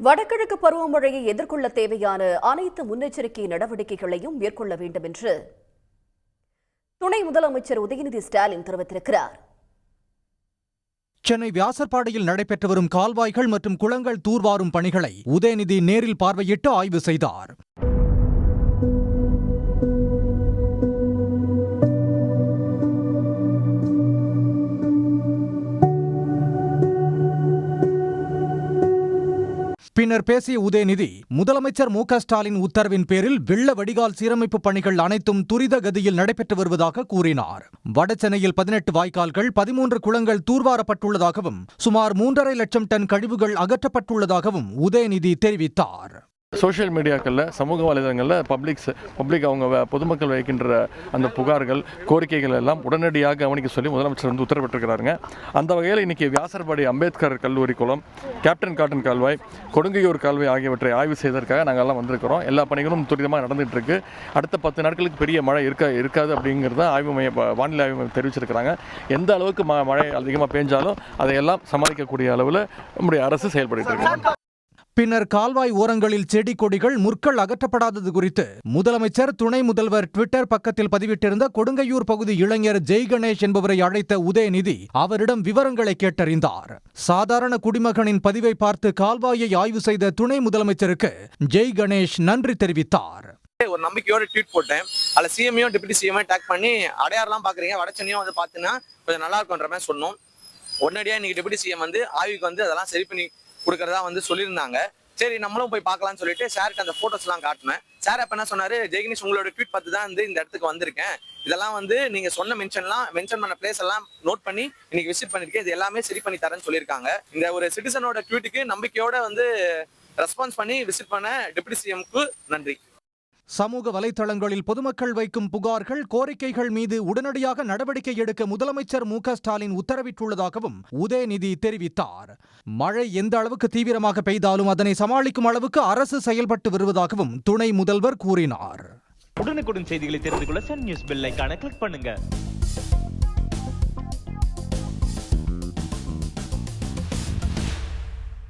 வடகிழக்கு பருவமழையை எதிர்கொள்ள தேவையான அனைத்து முன்னெச்சரிக்கை நடவடிக்கைகளையும் மேற்கொள்ள வேண்டும் என்று துணை முதலமைச்சர் உதயநிதி ஸ்டாலின் தெரிவித்திருக்கிறார். சென்னை வியாசர்பாடியில் நடைபெற்று வரும் கால்வாய்கள் மற்றும் குளங்கள் தூர்வாரும் பணிகளை உதயநிதி நேரில் பார்வையிட்டு ஆய்வு செய்தார். பின்னர் பேசிய உதயநிதி, முதலமைச்சர் மு.க.ஸ்டாலின் உத்தரவின் பேரில் வெள்ள வடிகால் சீரமைப்பு பணிகள் அனைத்தும் துரித கதியில் நடைபெற்று வருவதாக கூறினார். வடசென்னையில் 18 வாய்க்கால்கள், 13 குளங்கள் தூர்வாரப்பட்டுள்ளதாகவும் சுமார் 3.5 லட்சம் டன் கழிவுகள் அகற்றப்பட்டுள்ளதாகவும் உதயநிதி தெரிவித்தார். சோஷியல் மீடியாக்களில், சமூக வலைதளங்களில் பப்ளிக் அவங்க பொதுமக்கள் வைக்கின்ற அந்த புகார்கள், கோரிக்கைகள் எல்லாம் உடனடியாக கவனிக்க சொல்லி முதலமைச்சர் உத்தரவிட்டிருக்கிறாருங்க. அந்த வகையில் இன்றைக்கி வியாசர்பாடி அம்பேத்கர் கல்லூரி குளம், கேப்டன் காட்டன் கால்வாய், கொடுங்கையூர் கால்வாய் ஆகியவற்றை ஆய்வு செய்வதற்காக நாங்கள் எல்லாம் வந்திருக்கிறோம். எல்லா பணிகளும் துரிதமாக நடந்துகிட்டு இருக்கு. அடுத்த 10 நாட்களுக்கு பெரிய மழை இருக்காது அப்படிங்கிறத வானிலை ஆய்வு மையம் தெரிவிச்சிருக்கிறாங்க. எந்த அளவுக்கு மழை அதிகமாக பெஞ்சாலும் அதையெல்லாம் சமாளிக்கக்கூடிய அளவில் நம்முடைய அரசு செயல்பட்டு இருக்கு. பின்னர் கால்வாய் ஓரங்களில் செடி கொடிகள், முற்கள் அகற்றப்படாதது குறித்து முதலமைச்சர் துணை முதல்வர் ட்விட்டர் பக்கத்தில் பதிவிட்டிருந்த கொடுங்கையூர் பகுதி இளைஞர் ஜெய் கணேஷ் என்பவரை அழைத்த உதயநிதி அவரிடம் விவரங்களை கேட்டறிந்தார். சாதாரண குடிமகனின் பதிவை பார்த்து கால்வாயை ஆய்வு செய்த துணை முதலமைச்சருக்கு ஜெய் கணேஷ் நன்றி தெரிவித்தார். ஒரு நம்பிக்கையோட ட்வீட் போட்டேன். அதில் சிஎம்ஐயும் டிப்யூட்டி சிஎம்ஐயும் டேக் பண்ணி அடையாறுலாம் பார்க்குறீங்க, வடச்சென்னையும் வந்து பார்த்தினா கொஞ்சம் நல்லா இருக்குன்ற மாதிரி சொன்னோம். உடனடியாக இன்னைக்கு டிப்யூட்டி சிஎம் வந்து ஆய்வுக்கு வந்து அதெல்லாம் சரி பண்ணி கொடுக்கறதா வந்து சொல்லியிருந்தாங்க. சரி, நம்மளும் போய் பார்க்கலாம்னு சொல்லிட்டு சார்கிட்ட அந்த போட்டோஸ்லாம் காட்டினேன். சார் அப்போ என்ன சொன்னாரு, ஜெய்கணேஷ் உங்களோட ட்வீட் பார்த்து தான் வந்து இந்த இடத்துக்கு வந்திருக்கேன். இதெல்லாம் வந்து நீங்க சொன்ன மென்ஷன் பண்ண பிளேஸ் எல்லாம் நோட் பண்ணி இன்னைக்கு விசிட் பண்ணிருக்கேன். இது எல்லாமே சரி பண்ணி தரேன்னு சொல்லியிருக்காங்க. இந்த ஒரு சிட்டிசனோட ட்வீட்டுக்கு நம்பிக்கையோட வந்து ரெஸ்பான்ஸ் பண்ணி விசிட் பண்ண டிப்யூட்டி சிஎம்க்கு நன்றி. சமூக வலைதளங்களில் பொதுமக்கள் வைக்கும் புகார்கள், கோரிக்கைகள் மீது உடனடியாக நடவடிக்கை எடுக்க முதலமைச்சர் மு.க.ஸ்டாலின் உத்தரவிட்டுள்ளதாகவும் உதயநிதி தெரிவித்தார். மழை எந்த அளவுக்கு தீவிரமாக பெய்தாலும் அதனை சமாளிக்கும் அளவுக்கு அரசு செயல்பட்டு வருவதாகவும் துணை முதல்வர் கூறினார். உடனுக்குடன் செய்திகளை தெரிந்து கொள்ள சன் நியூஸ் பெல் ஐகானை கிளிக் பண்ணுங்க.